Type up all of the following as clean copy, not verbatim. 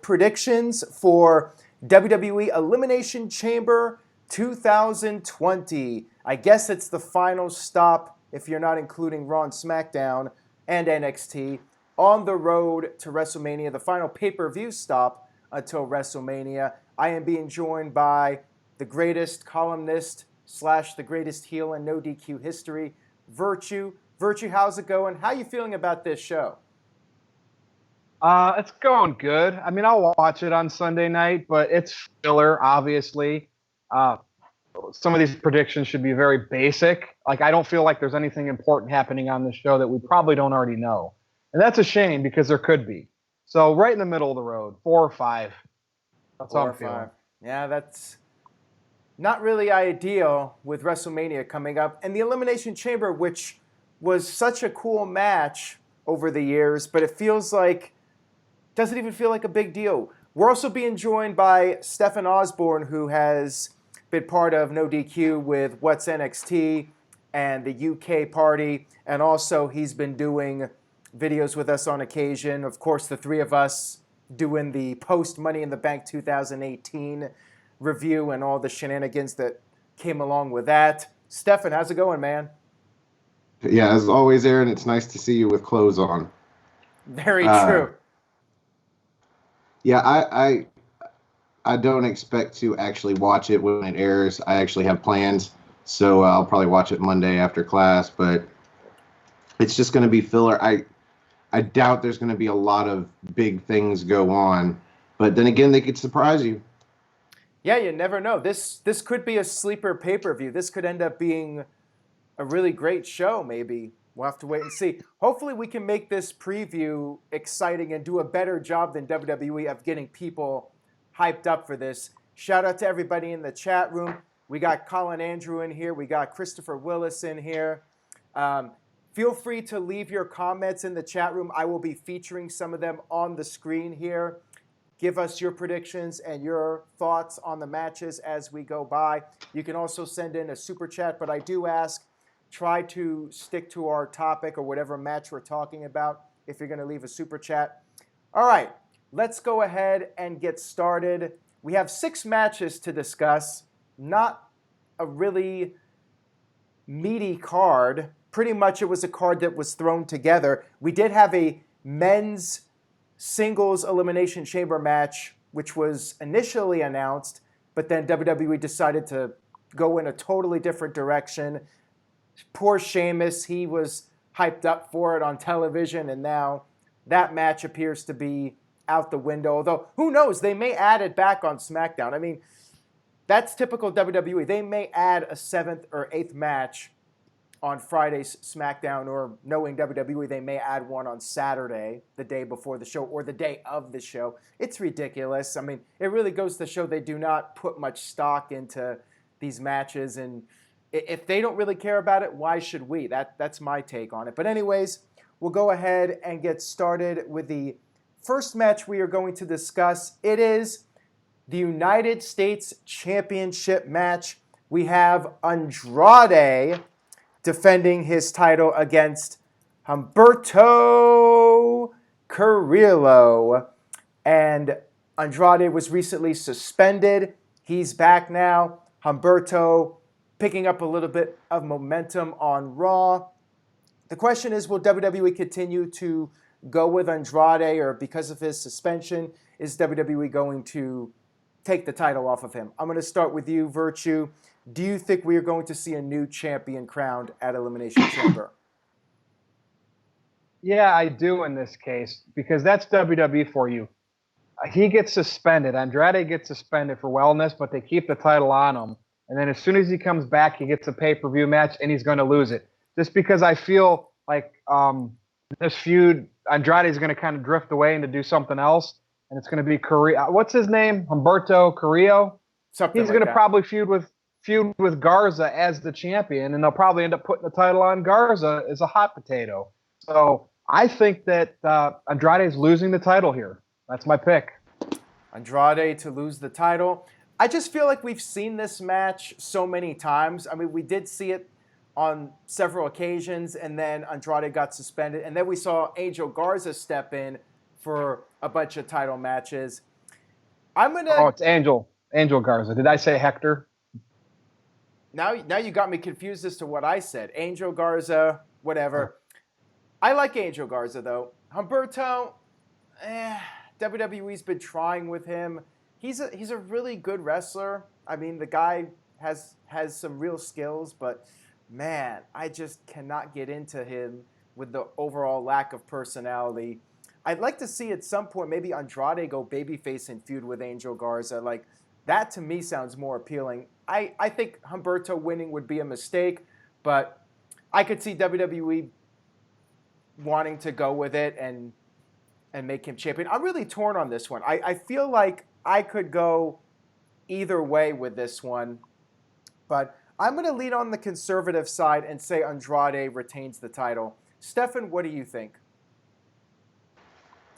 predictions for WWE Elimination Chamber 2020. I guess it's the final stop, if you're not including Raw and SmackDown and NXT, on the road to WrestleMania, the final pay-per-view stop until WrestleMania. I am being joined by the greatest columnist / the greatest heel in NoDQ history, Virtue. Virtue, how's it going? How are you feeling about this show? It's going good. I mean, I'll watch it on Sunday night, but it's filler, obviously. Some of these predictions should be very basic. Like, I don't feel like there's anything important happening on this show that we probably don't already know. And that's a shame because there could be. So right in the middle of the road, 4 or 5. That's how I'm feeling. Yeah, that's not really ideal with WrestleMania coming up. And the Elimination Chamber, which was such a cool match over the years, but it doesn't even feel like a big deal. We're also being joined by Stephen Osborne, who has been part of NoDQ with What's NXT and the UK party, and also he's been doing videos with us on occasion. Of course, the three of us doing the post Money in the Bank 2018 review and all the shenanigans that came along with that. Stephen, how's it going, man? Yeah, as always, Aaron, it's nice to see you with clothes on. Very true. Yeah, I don't expect to actually watch it when it airs. I actually have plans, so I'll probably watch it Monday after class, but it's just going to be filler. I doubt there's going to be a lot of big things go on, but then again, they could surprise you. Yeah, you never know. This could be a sleeper pay-per-view. This could end up being a really great show, maybe. We'll have to wait and see. Hopefully we can make this preview exciting and do a better job than WWE of getting people hyped up for this. Shout out to everybody in the chat room. We got Colin Andrew in here. We got Christopher Willis in here. Feel free to leave your comments in the chat room. I will be featuring some of them on the screen here. Give us your predictions and your thoughts on the matches as we go by. You can also send in a super chat, but I do ask, try to stick to our topic or whatever match we're talking about if you're going to leave a super chat. All right, let's go ahead and get started. We have 6 matches to discuss. Not a really meaty card. Pretty much it was a card that was thrown together. We did have a men's singles Elimination Chamber match, which was initially announced, but then WWE decided to go in a totally different direction. Poor Sheamus, he was hyped up for it on television, and now that match appears to be out the window. Although, who knows, they may add it back on SmackDown. I mean, that's typical WWE. They may add a 7th or 8th match on Friday's SmackDown, or knowing WWE, they may add one on Saturday, the day before the show, or the day of the show. It's ridiculous. I mean, it really goes to show they do not put much stock into these matches, and if they don't really care about it, why should we? That's my take on it. But anyways, we'll go ahead and get started with the first match we are going to discuss. It is the United States Championship match. We have Andrade defending his title against Humberto Carrillo. And Andrade was recently suspended. He's back now. Humberto picking up a little bit of momentum on Raw. The question is, will WWE continue to go with Andrade, or because of his suspension, is WWE going to take the title off of him? I'm going to start with you, Virtue. Do you think we are going to see a new champion crowned at Elimination Chamber? Yeah, I do in this case, because that's WWE for you. He gets suspended. Andrade gets suspended for wellness, but they keep the title on him. And then as soon as he comes back, he gets a pay-per-view match, and he's going to lose it. Just because I feel like this feud, Andrade is going to kind of drift away and to do something else, and it's going to be Carrillo. What's his name? Humberto Carrillo? He's going to probably feud with Garza as the champion, and they'll probably end up putting the title on Garza as a hot potato. So I think that Andrade is losing the title here. That's my pick. Andrade to lose the title. I just feel like we've seen this match so many times. I mean, we did see it on several occasions, and then Andrade got suspended, and then we saw Angel Garza step in for a bunch of title matches. I'm gonna. Oh, it's Angel Garza. Did I say Hector? Now you got me confused as to what I said. Angel Garza, whatever. I like Angel Garza though. Humberto, WWE's been trying with him. He's a really good wrestler. I mean, the guy has some real skills, but man, I just cannot get into him with the overall lack of personality. I'd like to see at some point maybe Andrade go babyface and feud with Angel Garza. Like, that to me sounds more appealing. I think Humberto winning would be a mistake, but I could see WWE wanting to go with it and make him champion. I'm really torn on this one. I feel like I could go either way with this one, but I'm going to lean on the conservative side and say Andrade retains the title. Stefan, what do you think?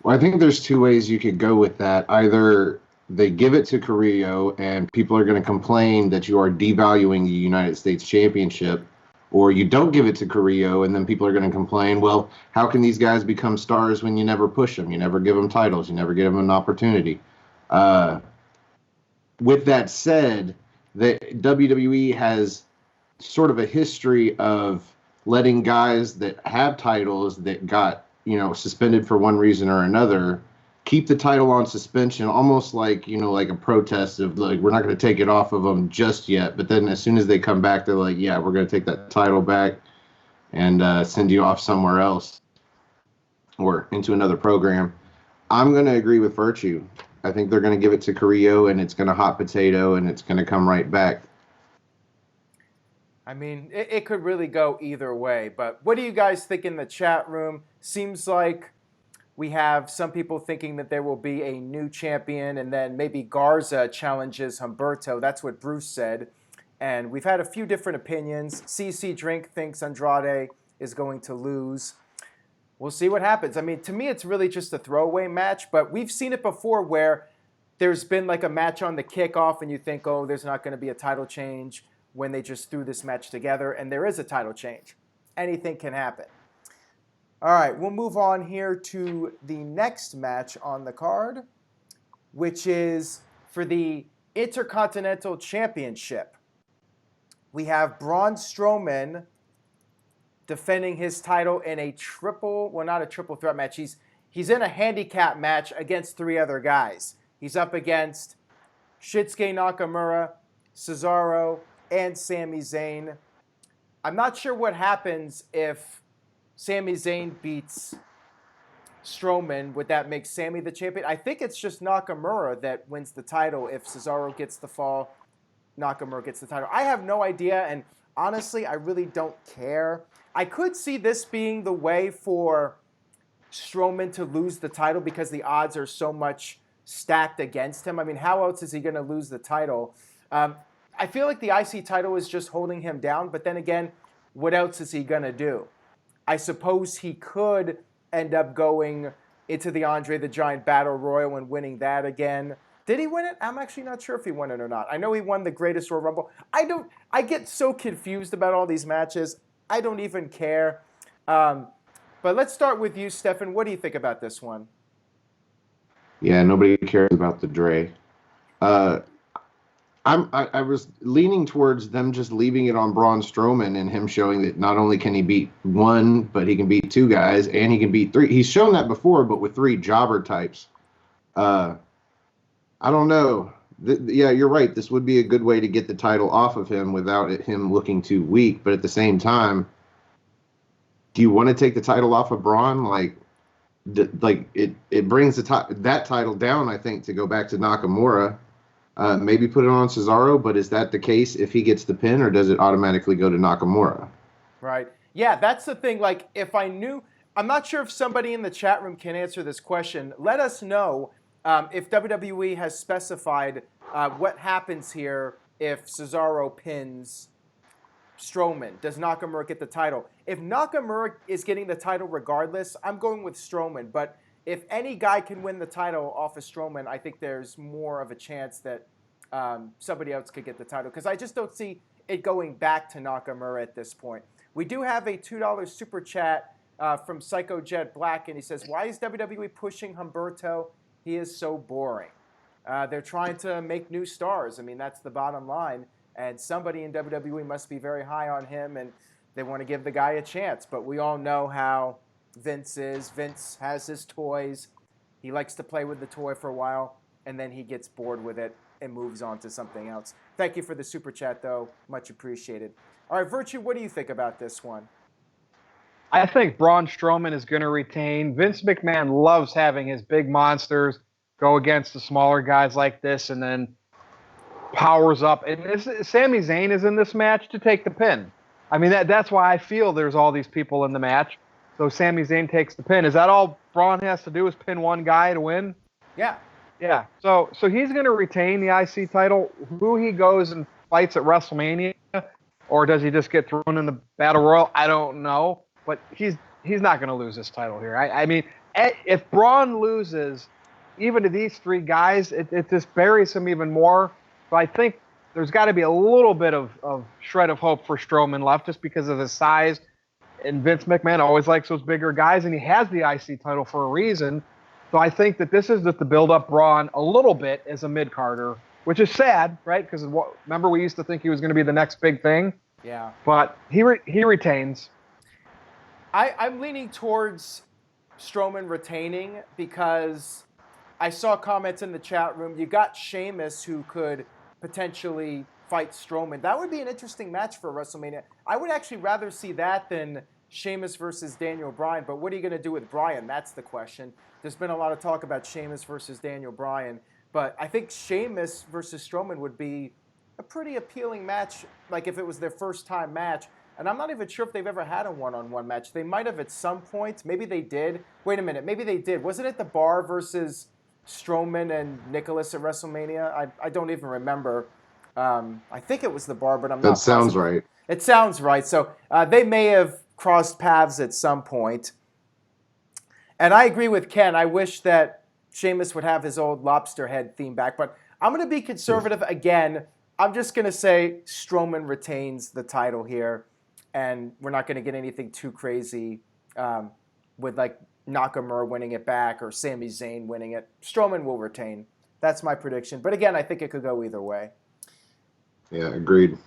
Well, I think there's two ways you could go with that. Either they give it to Carrillo and people are going to complain that you are devaluing the United States Championship, or you don't give it to Carrillo and then people are going to complain, well, how can these guys become stars when you never push them? You never give them titles. You never give them an opportunity. With that said, the WWE has sort of a history of letting guys that have titles that got, suspended for one reason or another, keep the title on suspension, almost like, like a protest of like, we're not going to take it off of them just yet. But then as soon as they come back, they're like, yeah, we're going to take that title back and send you off somewhere else or into another program. I'm going to agree with Virtue. I think they're going to give it to Carrillo and it's going to hot potato and it's going to come right back. I mean, it could really go either way, but what do you guys think in the chat room? Seems like we have some people thinking that there will be a new champion and then maybe Garza challenges Humberto. That's what Bruce said. And we've had a few different opinions. CC Drink thinks Andrade is going to lose. We'll see what happens. I mean, to me, it's really just a throwaway match, but we've seen it before where there's been like a match on the kickoff and you think, oh, there's not going to be a title change when they just threw this match together, and there is a title change. Anything can happen. All right, we'll move on here to the next match on the card, which is for the Intercontinental Championship. We have Braun Strowman defending his title in a not a triple threat match. He's in a handicap match against three other guys. He's up against Shinsuke Nakamura, Cesaro, and Sami Zayn. I'm not sure what happens if Sami Zayn beats Strowman. Would that make Sami the champion? I think it's just Nakamura that wins the title. If Cesaro gets the fall, Nakamura gets the title. I have no idea, and honestly, I really don't care. I could see this being the way for Strowman to lose the title because the odds are so much stacked against him. I mean, how else is he going to lose the title? I feel like the IC title is just holding him down, but then again, what else is he going to do? I suppose he could end up going into the Andre the Giant Battle Royal and winning that again. Did he win it? I'm actually not sure if he won it or not. I know he won the Greatest Royal Rumble. I get so confused about all these matches. I don't even care. But let's start with you, Stefan. What do you think about this one? Yeah, nobody cares about the Dre. I was leaning towards them just leaving it on Braun Strowman and him showing that not only can he beat one, but he can beat two guys and he can beat three. He's shown that before, but with three jobber types. I don't know. Yeah, you're right. This would be a good way to get the title off of him without him looking too weak. But at the same time, do you want to take the title off of Braun? It brings that title down, I think, to go back to Nakamura. Maybe put it on Cesaro, but is that the case if he gets the pin, or does it automatically go to Nakamura? Right. Yeah, that's the thing. Like, if I knew, I'm not sure if somebody in the chat room can answer this question. Let us know if WWE has specified what happens here if Cesaro pins Strowman. Does Nakamura get the title? If Nakamura is getting the title regardless, I'm going with Strowman. But if any guy can win the title off of Strowman, I think there's more of a chance that somebody else could get the title. Because I just don't see it going back to Nakamura at this point. We do have a $2 super chat from Psycho Jet Black, and he says, why is WWE pushing Humberto? He is so boring. They're trying to make new stars. I mean, that's the bottom line. And somebody in WWE must be very high on him, and they want to give the guy a chance. But we all know how Vince is. Vince has his toys. He likes to play with the toy for a while, and then he gets bored with it and moves on to something else. Thank you for the super chat, though. Much appreciated. All right, Virtue, what do you think about this one? I think Braun Strowman is going to retain. Vince McMahon loves having his big monsters go against the smaller guys like this and then powers up. And Sami Zayn is in this match to take the pin. I mean, that's why I feel there's all these people in the match. So Sami Zayn takes the pin. Is that all Braun has to do is pin one guy to win? Yeah. Yeah. So he's going to retain the IC title. Who he goes and fights at WrestleMania, or does he just get thrown in the Battle Royal? I don't know. But he's not going to lose this title here. I mean, if Braun loses, even to these three guys, it just buries him even more. So I think there's got to be a little bit of shred of hope for Strowman left just because of his size. And Vince McMahon always likes those bigger guys, and he has the IC title for a reason. So I think that this is just to build up Braun a little bit as a mid-carder, which is sad, right? Because remember we used to think he was going to be the next big thing? Yeah. But he retains. I'm leaning towards Strowman retaining because I saw comments in the chat room. You got Sheamus who could potentially fight Strowman. That would be an interesting match for WrestleMania. I would actually rather see that than Sheamus versus Daniel Bryan. But what are you going to do with Bryan? That's the question. There's been a lot of talk about Sheamus versus Daniel Bryan. But I think Sheamus versus Strowman would be a pretty appealing match, like if it was their first time match. And I'm not even sure if they've ever had a one-on-one match. They might have at some point. Maybe they did. Wait a minute. Maybe they did. Wasn't it the Bar versus Strowman and Nicholas at WrestleMania? I don't even remember. I think it was the Bar, but I'm not That sounds positive. right. It sounds right. So they may have crossed paths at some point. And I agree with Ken. I wish that Sheamus would have his old lobster head theme back. But I'm going to be conservative again. I'm just going to say Strowman retains the title here. And we're not going to get anything too crazy with like Nakamura winning it back or Sami Zayn winning it. Strowman will retain. That's my prediction. But again, I think it could go either way. Yeah, agreed.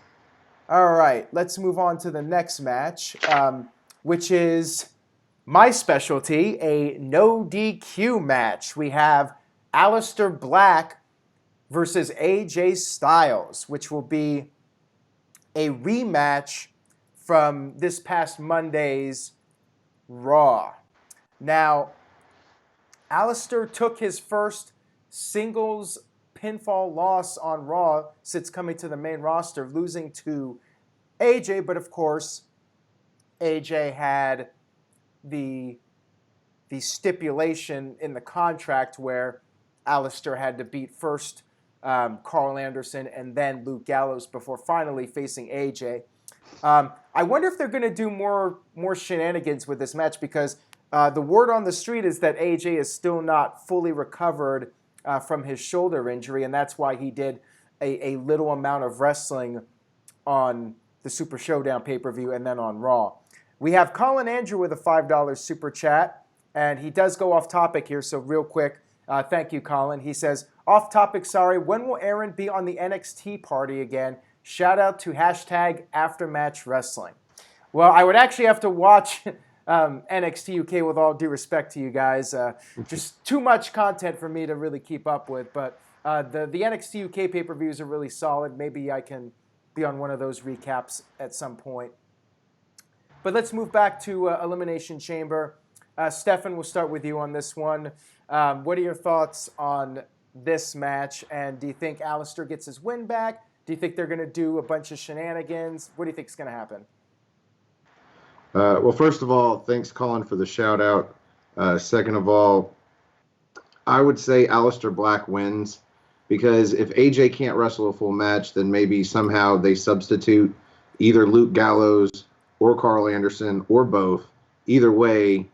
All right, let's move on to the next match, which is my specialty, a NoDQ match. We have Aleister Black versus AJ Styles, which will be a rematch from this past Monday's Raw. Now, Aleister took his first singles pinfall loss on Raw since coming to the main roster, losing to AJ, but of course, AJ had the stipulation in the contract where Aleister had to beat first Carl Anderson and then Luke Gallows before finally facing AJ. I wonder if they're going to do more shenanigans with this match because the word on the street is that AJ is still not fully recovered from his shoulder injury, and that's why he did a little amount of wrestling on the Super Showdown pay-per-view and then on Raw. We have Colin Andrew with a $5 super chat, and he does go off topic here, so real quick, thank you, Colin. He says, off topic, sorry, when will Aaron be on the NXT party again? Shout out to #Aftermatch Wrestling. Well, I would actually have to watch NXT UK with all due respect to you guys. Just too much content for me to really keep up with. But the NXT UK pay-per-views are really solid. Maybe I can be on one of those recaps at some point. But let's move back to Elimination Chamber. Stefan, we'll start with you on this one. What are your thoughts on this match? And do you think Aleister gets his win back? Do you think they're going to do a bunch of shenanigans? What do you think is going to happen? Well, first of all, thanks, Colin, for the shout out. Second of all, I would say Aleister Black wins because if AJ can't wrestle a full match, then maybe somehow they substitute either Luke Gallows or Carl Anderson or both. Either way,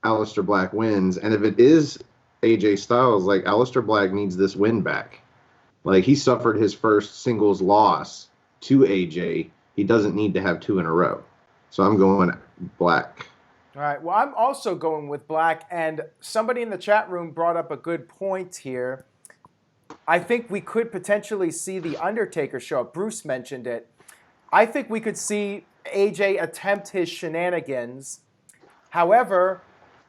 Aleister Black wins. And if it is AJ Styles, like Aleister Black needs this win back. Like he suffered his first singles loss to AJ. He doesn't need to have two in a row. So I'm going Black. All right. Well, I'm also going with Black. And somebody in the chat room brought up a good point here. I think we could potentially see The Undertaker show up. Bruce mentioned it. I think we could see AJ attempt his shenanigans. However,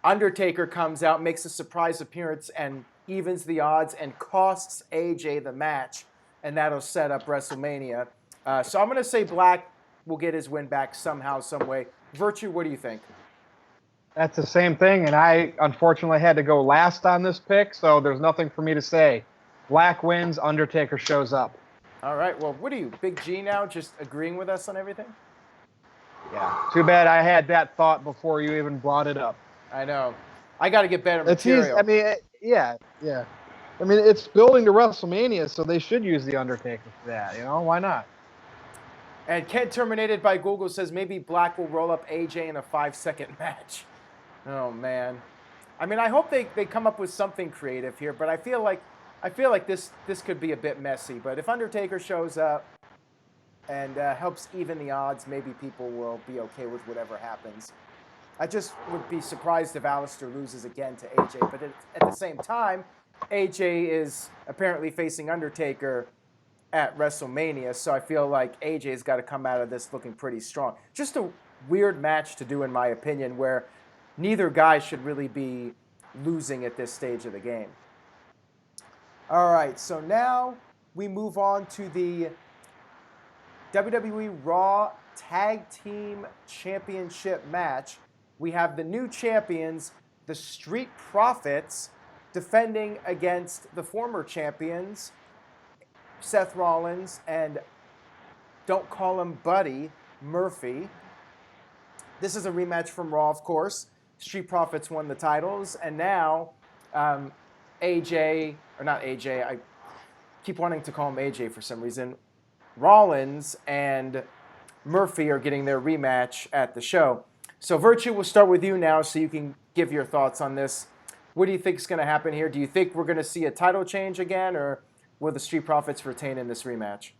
Undertaker comes out, makes a surprise appearance, and evens the odds and costs AJ the match, and that'll set up WrestleMania. So I'm going to say Black will get his win back somehow, some way. Virtue, what do you think? That's the same thing, and I unfortunately had to go last on this pick, so there's nothing for me to say. Black wins, Undertaker shows up. All right, well, what are you, Big G now, just agreeing with us on everything? Yeah. Too bad I had that thought before you even brought it up. I know. I got to get better It's material. easy. I mean, yeah. I mean, it's building to WrestleMania, so they should use The Undertaker for that. Why not? And Kent Terminated by Google says maybe Black will roll up AJ in a 5-second match. Oh, man. I mean, I hope they come up with something creative here, but I feel like this could be a bit messy. But if Undertaker shows up and helps even the odds, maybe people will be okay with whatever happens. I just would be surprised if Aleister loses again to AJ. But at the same time, AJ is apparently facing Undertaker at WrestleMania, so I feel like AJ's got to come out of this looking pretty strong. Just a weird match to do, in my opinion, where neither guy should really be losing at this stage of the game. All right, so now we move on to the WWE Raw Tag Team Championship match. We have the new champions, the Street Profits, defending against the former champions, Seth Rollins and don't call him Buddy Murphy. This is a rematch from Raw, of course. Street Profits won the titles, and now AJ, or not AJ, I keep wanting to call him AJ for some reason. Rollins and Murphy are getting their rematch at the show. So Virtue, we'll start with you now so you can give your thoughts on this. What do you think is going to happen here? Do you think we're going to see a title change again, or will the Street Profits retain in this rematch?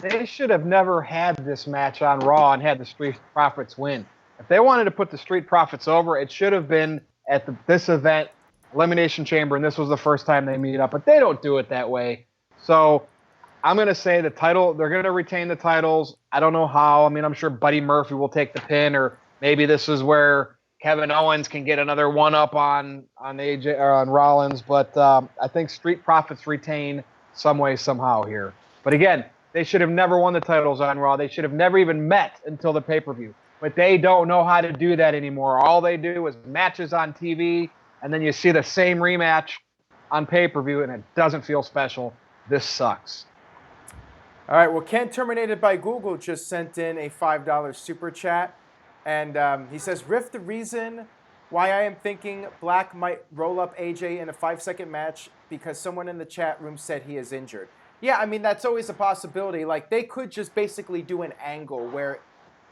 They should have never had this match on Raw and had the Street Profits win. If they wanted to put the Street Profits over, it should have been at this event, Elimination Chamber, and this was the first time they meet up. But they don't do it that way. So I'm going to say they're going to retain the titles. I don't know how. I mean, I'm sure Buddy Murphy will take the pin, or maybe this is where Kevin Owens can get another one-up on AJ or on Rollins. But I think Street Profits retain some way, somehow here. But again, they should have never won the titles on Raw. They should have never even met until the pay-per-view. But they don't know how to do that anymore. All they do is matches on TV, and then you see the same rematch on pay-per-view, and it doesn't feel special. This sucks. All right, well, Ken Terminated by Google just sent in a $5 super chat, and he says, Riff, the reason why I am thinking Black might roll up AJ in a 5-second match because someone in the chat room said he is injured. Yeah, I mean, that's always a possibility. Like, they could just basically do an angle where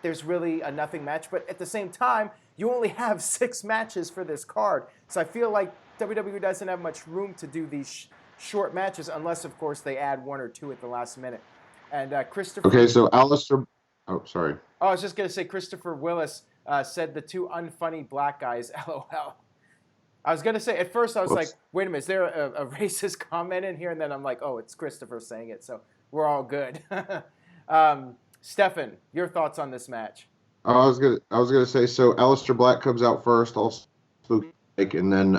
there's really a nothing match, but at the same time, you only have 6 matches for this card. So I feel like WWE doesn't have much room to do these short matches unless, of course, they add 1 or 2 at the last minute. And Christopher... Okay, so Aleister... Oh, sorry. Oh, I was just going to say Christopher Willis said the 2 unfunny black guys, LOL. I was going to say, at first I was like, wait a minute, is there a racist comment in here? And then I'm like, oh, it's Christopher saying it, so we're all good. Stefan, your thoughts on this match? I was gonna say, so Aleister Black comes out first, all spooky, and then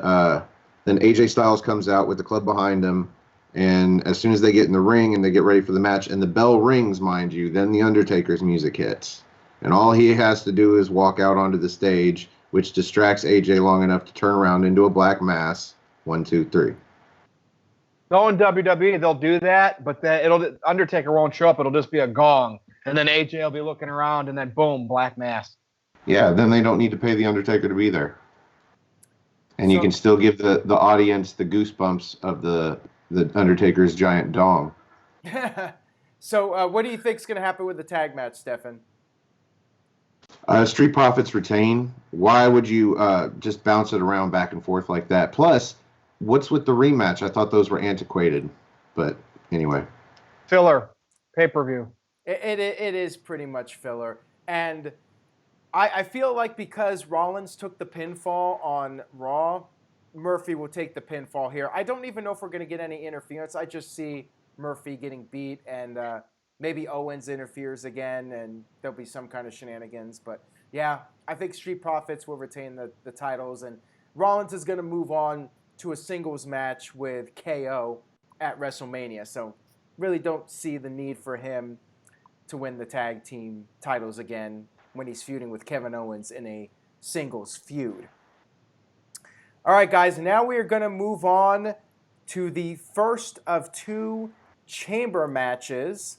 AJ Styles comes out with the club behind him, and as soon as they get in the ring and they get ready for the match, and the bell rings, mind you, then the Undertaker's music hits, and all he has to do is walk out onto the stage, which distracts AJ long enough to turn around into a black mass. 1, 2, 3. Knowing WWE, they'll do that, but then Undertaker won't show up. It'll just be a gong. And then AJ will be looking around, and then boom, black mask. Yeah, then they don't need to pay the Undertaker to be there. And you can still give the audience the goosebumps of the Undertaker's giant dong. So what do you think is going to happen with the tag match, Stefan? Street Profits retain. Why would you just bounce it around back and forth like that? Plus, what's with the rematch? I thought those were antiquated. But anyway. Filler. Pay-per-view. It is pretty much filler. And I feel like because Rollins took the pinfall on Raw, Murphy will take the pinfall here. I don't even know if we're going to get any interference. I just see Murphy getting beat, and maybe Owens interferes again, and there'll be some kind of shenanigans. But yeah, I think Street Profits will retain the titles, and Rollins is going to move on to a singles match with KO at WrestleMania. So really don't see the need for him to win the tag team titles again when he's feuding with Kevin Owens in a singles feud. All right, guys, now we are going to move on to the first of two chamber matches.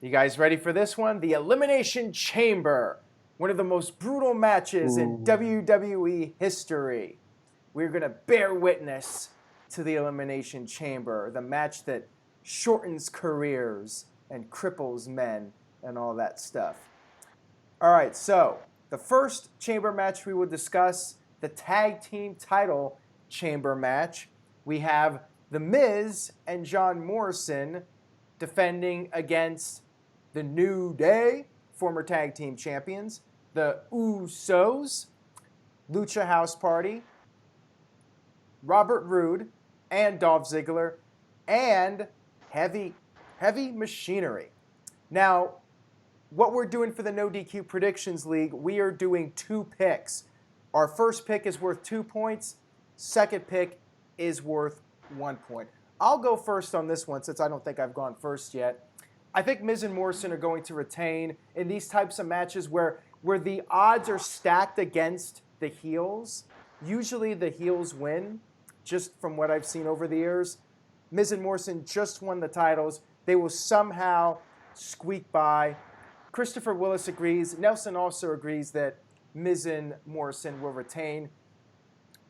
You guys ready for this one? The Elimination Chamber, one of the most brutal matches in WWE history. We're going to bear witness to the Elimination Chamber, the match that shortens careers and cripples men and all that stuff. All right, so the first chamber match we will discuss, the tag team title chamber match. We have The Miz and John Morrison defending against the New Day, former tag team champions, the Usos, Lucha House Party, Robert Roode, and Dolph Ziggler, and Heavy Machinery. Now, what we're doing for the NoDQ Predictions League, we are doing 2 picks. Our first pick is worth 2 points. Second pick is worth 1 point. I'll go first on this one since I don't think I've gone first yet. I think Miz and Morrison are going to retain in these types of matches where the odds are stacked against the heels. Usually the heels win, just from what I've seen over the years. Miz and Morrison just won the titles. They will somehow squeak by. Christopher Willis agrees. Nelson also agrees that Miz and Morrison will retain.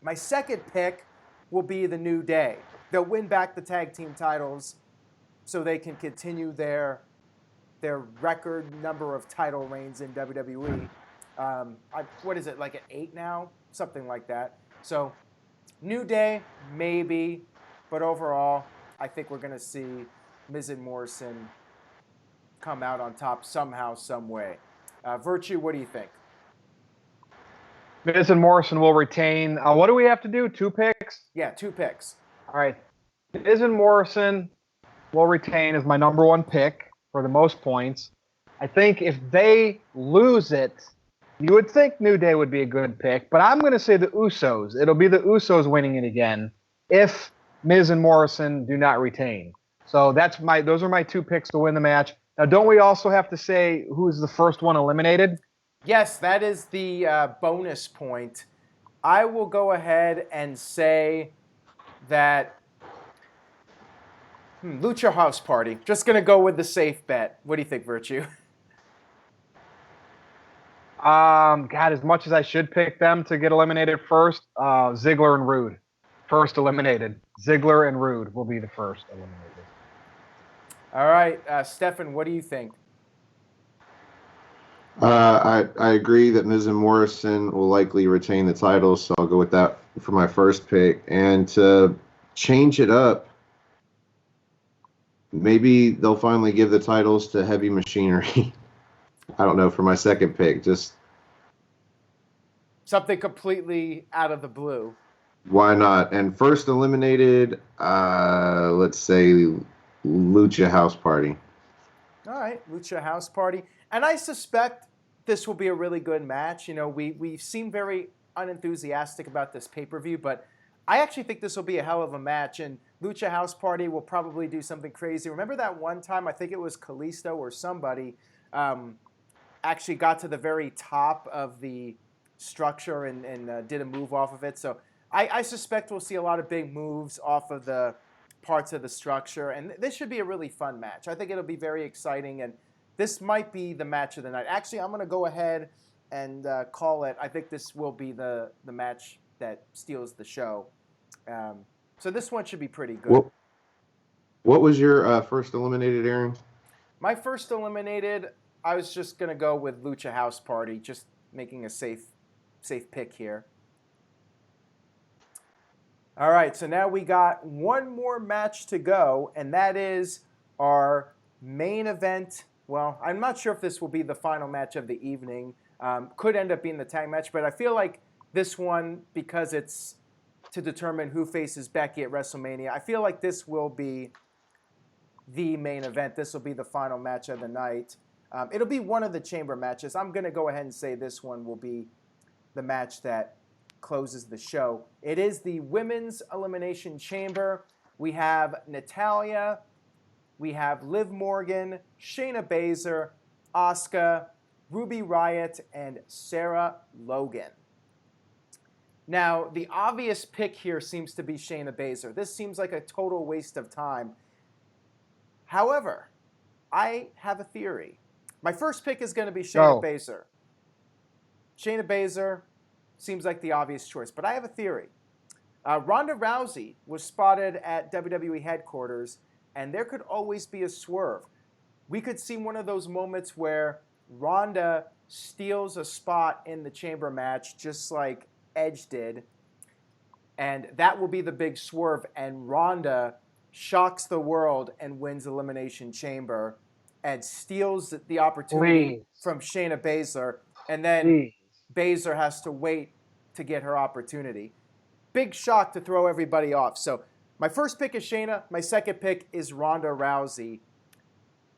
My second pick will be the New Day. They'll win back the tag team titles so they can continue their record number of title reigns in WWE. What is it, like at 8 now? Something like that. So New Day, maybe, but overall, I think we're going to see Miz and Morrison come out on top somehow, some way. Virtue, what do you think? Miz and Morrison will retain. What do we have to do? 2 picks? Yeah, 2 picks. All right. Miz and Morrison will retain as my number 1 pick for the most points. I think if they lose it, you would think New Day would be a good pick, but I'm going to say the Usos. It'll be the Usos winning it again if Miz and Morrison do not retain. So those are my 2 picks to win the match. Now, don't we also have to say who's the first one eliminated? Yes, that is the bonus point. I will go ahead and say that Lucha House Party. Just going to go with the safe bet. What do you think, Virtue? God, as much as I should pick them to get eliminated first, Ziggler and Roode. First eliminated. Ziggler and Roode will be the first eliminated. All right, Stefan, what do you think? I agree that Miz and Morrison will likely retain the titles, so I'll go with that for my first pick. And to change it up, maybe they'll finally give the titles to Heavy Machinery. I don't know, for my second pick. Just something completely out of the blue. Why not? And first eliminated, let's say Lucha House Party. All right, Lucha House Party. And I suspect this will be a really good match. You know, we seem very unenthusiastic about this pay-per-view, but I actually think this will be a hell of a match, and Lucha House Party will probably do something crazy. Remember that one time, I think it was Kalisto or somebody, actually got to the very top of the structure and did a move off of it. So I suspect we'll see a lot of big moves off of the parts of the structure, and this should be a really fun match. I think it'll be very exciting, and this might be the match of the night. Actually, I'm going to go ahead and call it. I think this will be the match that steals the show. So this one should be pretty good. What was your first eliminated, Aaron? My first eliminated, I was just going to go with Lucha House Party, just making a safe pick here. All right, so now we got one more match to go, and that is our main event. Well, I'm not sure if this will be the final match of the evening. Could end up being the tag match, but I feel like this one, because it's to determine who faces Becky at WrestleMania, I feel like this will be the main event. This will be the final match of the night. It'll be one of the chamber matches. I'm going to go ahead and say this one will be the match that closes the show. It is the Women's Elimination Chamber. We have Natalya, we have Liv Morgan, Shayna Baszler, Asuka, Ruby Riott, and Sarah Logan. Now, the obvious pick here seems to be Shayna Baszler. This seems like a total waste of time. However, I have a theory. My first pick is going to be Shayna Baszler. Shayna Baszler seems like the obvious choice, but I have a theory. Ronda Rousey was spotted at WWE headquarters, and there could always be a swerve. We could see one of those moments where Ronda steals a spot in the chamber match, just like Edge did, and that will be the big swerve, and Ronda shocks the world and wins Elimination Chamber and steals the opportunity from Shayna Baszler, and then Baszler has to wait to get her opportunity. Big shock to throw everybody off. So my first pick is Shayna. My second pick is Ronda Rousey.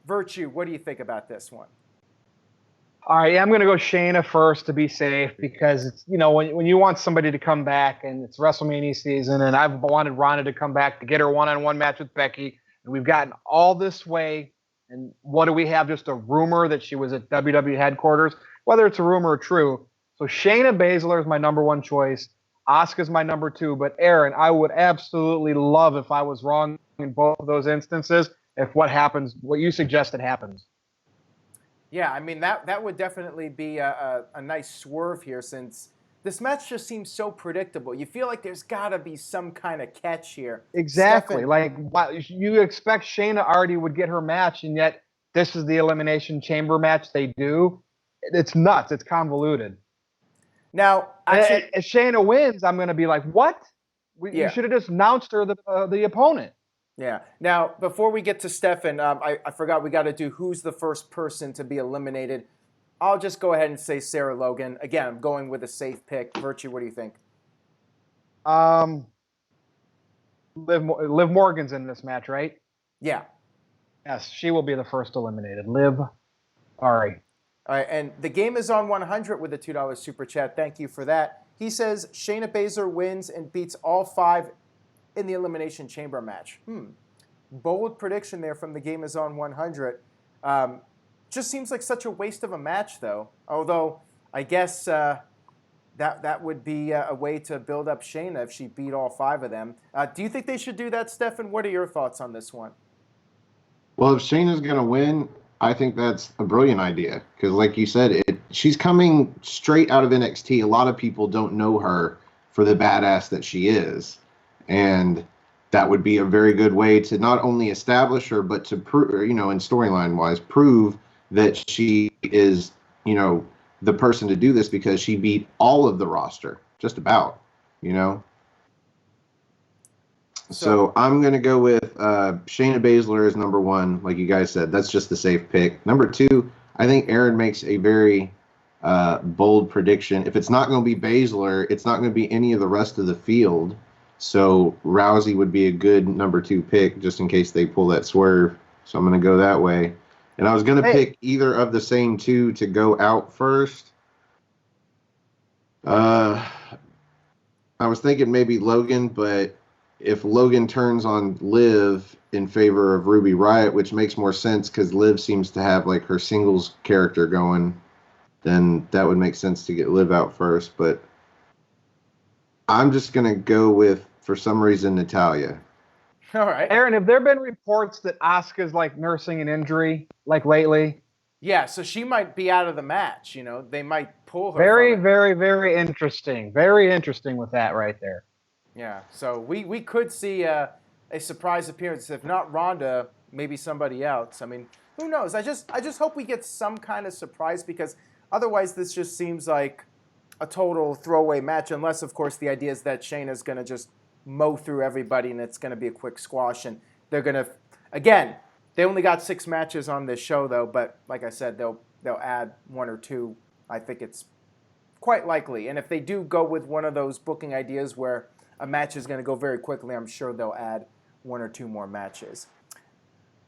Virtue, what do you think about this one? All right, I'm going to go Shayna first to be safe because, it's, you know, when you want somebody to come back and it's WrestleMania season and I've wanted Ronda to come back to get her one-on-one match with Becky, and we've gotten all this way, and what do we have? Just a rumor that she was at WWE headquarters, whether it's a rumor or true. So Shayna Baszler is my number one choice. Asuka's my number two. But Aaron, I would absolutely love if I was wrong in both of those instances, if what you suggested happens. Yeah, I mean, that would definitely be a nice swerve here, since this match just seems so predictable. You feel like there's got to be some kind of catch here. Exactly. Like, you expect Shayna already would get her match, and yet this is the Elimination Chamber match they do. It's nuts. It's convoluted. Now, actually, if Shayna wins, I'm going to be like, what? You should have just announced her the opponent. Yeah. Now, before we get to Stefan, I forgot we got to do who's the first person to be eliminated. I'll just go ahead and say Sarah Logan. Again, I'm going with a safe pick. Virtue, what do you think? Liv Morgan's in this match, right? Yeah. Yes, she will be the first eliminated. Liv. Sorry. All right, and the game is on 100 with a $2 super chat. Thank you for that. He says Shayna Baszler wins and beats all 5 in the Elimination Chamber match. Bold prediction there from the game is on 100. Just seems like such a waste of a match, though. Although I guess that would be a way to build up Shayna if she beat all 5 of them. Do you think they should do that, Stefan? What are your thoughts on this one? Well, if Shayna's going to win, I think that's a brilliant idea because, like you said, she's coming straight out of NXT. A lot of people don't know her for the badass that she is, and that would be a very good way to not only establish her, but to prove, you know, in storyline-wise, prove that she is, you know, the person to do this because she beat all of the roster, just about, you know. So I'm going to go with Shayna Baszler as number 1, like you guys said. That's just the safe pick. Number 2, I think Aaron makes a very bold prediction. If it's not going to be Baszler, it's not going to be any of the rest of the field. So Rousey would be a good number 2 pick just in case they pull that swerve. So I'm going to go that way. And I was going to pick either of the same 2 to go out first. I was thinking maybe Logan, but if Logan turns on Liv in favor of Ruby Riott, which makes more sense because Liv seems to have like her singles character going, then that would make sense to get Liv out first. But I'm just going to go with, for some reason, Natalya. All right. Aaron, have there been reports that Asuka's like nursing an injury like lately? Yeah, so she might be out of the match. You know, they might pull her. Very, very, very interesting. Very interesting with that right there. Yeah, so we could see a surprise appearance. If not Ronda, maybe somebody else. I mean, who knows? I just hope we get some kind of surprise because otherwise this just seems like a total throwaway match. Unless, of course, the idea is that Shayna's going to just mow through everybody and it's going to be a quick squash. And they're going to, again, they only got 6 matches on this show though. But like I said, they'll add 1 or 2. I think it's quite likely. And if they do go with one of those booking ideas where a match is going to go very quickly, I'm sure they'll add 1 or 2 more matches.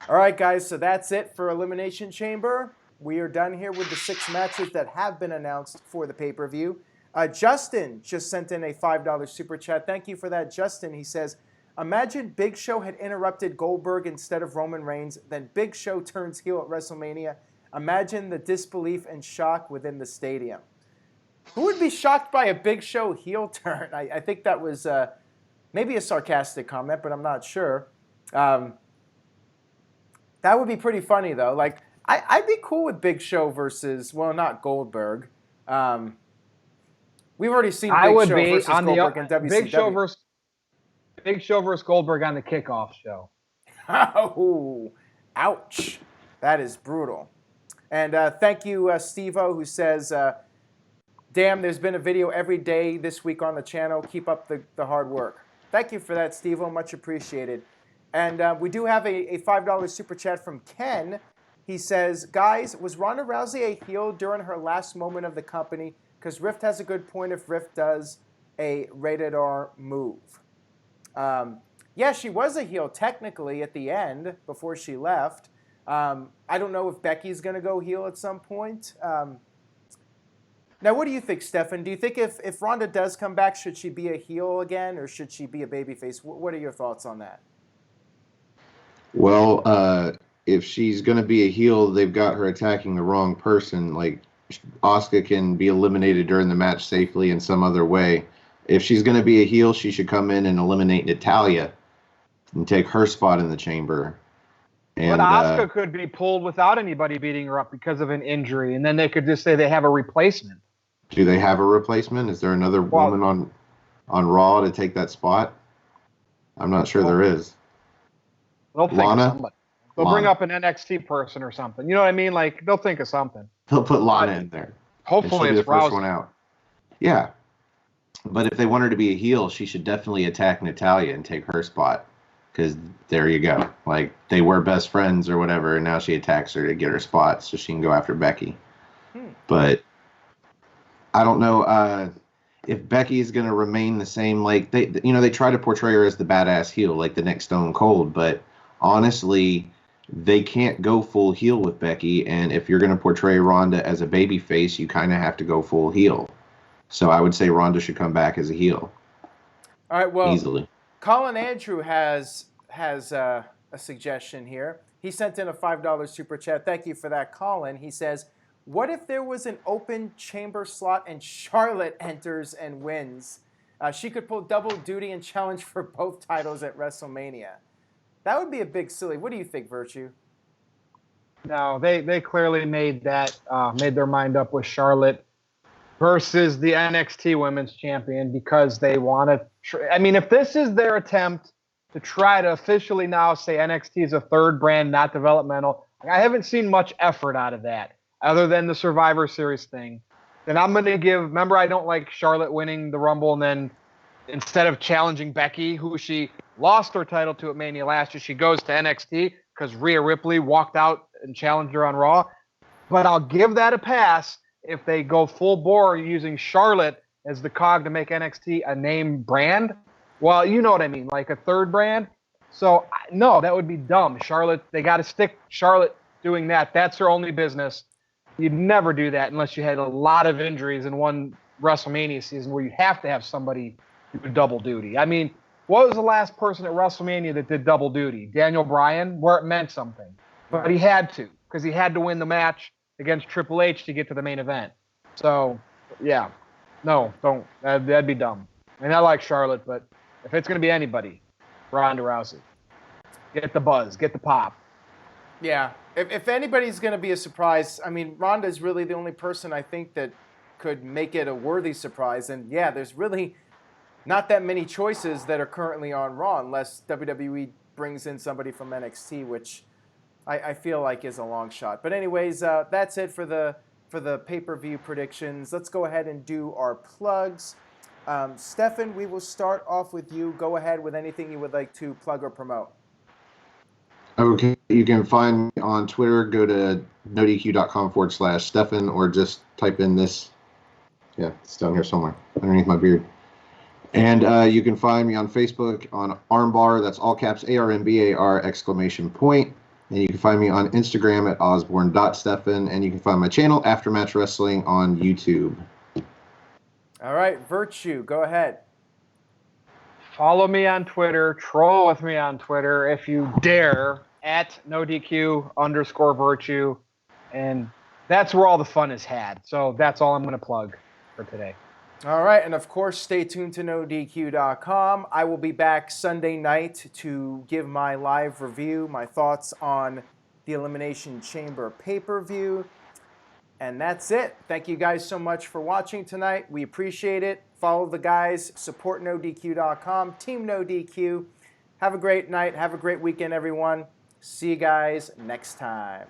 All right, guys, so that's it for Elimination Chamber. We are done here with the 6 matches that have been announced for the pay-per-view. Justin just sent in a $5 super chat. Thank you for that, Justin. He says, imagine Big Show had interrupted Goldberg instead of Roman Reigns, then Big Show turns heel at WrestleMania. Imagine the disbelief and shock within the stadium. Who would be shocked by a Big Show heel turn? I think that was maybe a sarcastic comment, but I'm not sure. That would be pretty funny, though. Like, I'd be cool with Big Show versus, well, not Goldberg. We've already seen Big Show versus Goldberg in WCW. Big Show versus Goldberg on the kickoff show. Oh, ouch. That is brutal. And thank you, Steve-O, who says, damn, there's been a video every day this week on the channel. Keep up the hard work. Thank you for that, Steve-O. Much appreciated. And we do have a $5 super chat from Ken. He says, guys, was Ronda Rousey a heel during her last moment of the company? Because Rift has a good point if Rift does a rated R move. Yeah, she was a heel technically at the end before she left. I don't know if Becky's going to go heel at some point. Now, what do you think, Stefan? Do you think if Ronda does come back, should she be a heel again or should she be a babyface? What are your thoughts on that? Well, if she's going to be a heel, they've got her attacking the wrong person. Like, Asuka can be eliminated during the match safely in some other way. If she's going to be a heel, she should come in and eliminate Natalya and take her spot in the chamber. And, but Asuka could be pulled without anybody beating her up because of an injury, and then they could just say they have a replacement. Do they have a replacement? Is there another woman on Raw to take that spot? I'm not sure there is. They'll think of somebody. They'll bring up an NXT person or something. You know what I mean? Like, they'll think of something. They'll put Lana in there. Hopefully it's the first one out. Yeah. But if they want her to be a heel, she should definitely attack Natalya and take her spot. Because there you go. Like, they were best friends or whatever, and now she attacks her to get her spot so she can go after Becky. But I don't know if Becky is going to remain the same. Like, they try to portray her as the badass heel, like the next Stone Cold. But honestly, they can't go full heel with Becky. And if you're going to portray Ronda as a babyface, you kind of have to go full heel. So I would say Ronda should come back as a heel. All right, well, easily. Colin Andrew has a suggestion here. He sent in a $5 super chat. Thank you for that, Colin. He says, what if there was an open chamber slot and Charlotte enters and wins? She could pull double duty and challenge for both titles at WrestleMania. That would be a big silly. What do you think, Virtue? No, they clearly made their mind up with Charlotte versus the NXT Women's Champion because they want to. I mean, if this is their attempt to try to officially now say NXT is a third brand, not developmental, I haven't seen much effort out of that other than the Survivor Series thing. Then I'm going to give. Remember, I don't like Charlotte winning the Rumble, and then instead of challenging Becky, who she lost her title to at Mania last year, she goes to NXT because Rhea Ripley walked out and challenged her on Raw. But I'll give that a pass if they go full bore using Charlotte as the cog to make NXT a name brand. Well, you know what I mean, like a third brand. So, no, that would be dumb. Charlotte, they got to stick Charlotte doing that. That's her only business. You'd never do that unless you had a lot of injuries in one WrestleMania season where you have to have somebody do double duty. I mean, what was the last person at WrestleMania that did double duty? Daniel Bryan, where it meant something. But he had to, because he had to win the match against Triple H to get to the main event. So, yeah. No, don't. That'd be dumb. And I like Charlotte, but if it's going to be anybody, Ronda Rousey. Get the buzz. Get the pop. Yeah. If anybody's going to be a surprise, I mean, Ronda's really the only person I think that could make it a worthy surprise. And, yeah, there's really not that many choices that are currently on Raw unless WWE brings in somebody from NXT, which I feel like is a long shot. But anyways, that's it for the pay-per-view predictions. Let's go ahead and do our plugs. Stefan, we will start off with you. Go ahead with anything you would like to plug or promote. Okay, you can find me on Twitter. Go to nodq.com/Stefan or just type in this Yeah, it's down here somewhere underneath my beard. And you can find me on Facebook on Armbar. That's all caps ARMBAR exclamation point. And you can find me on Instagram at osborne.stefan. And you can find my channel, Aftermatch Wrestling, on YouTube. All right, Virtue, go ahead. Follow me on Twitter. Troll with me on Twitter if you dare, at NoDQ_Virtue. And that's where all the fun is had. So that's all I'm going to plug for today. All right, and of course, stay tuned to NoDQ.com. I will be back Sunday night to give my live review, my thoughts on the Elimination Chamber pay-per-view. And that's it. Thank you guys so much for watching tonight. We appreciate it. Follow the guys. Support NoDQ.com. Team NoDQ. Have a great night. Have a great weekend, everyone. See you guys next time.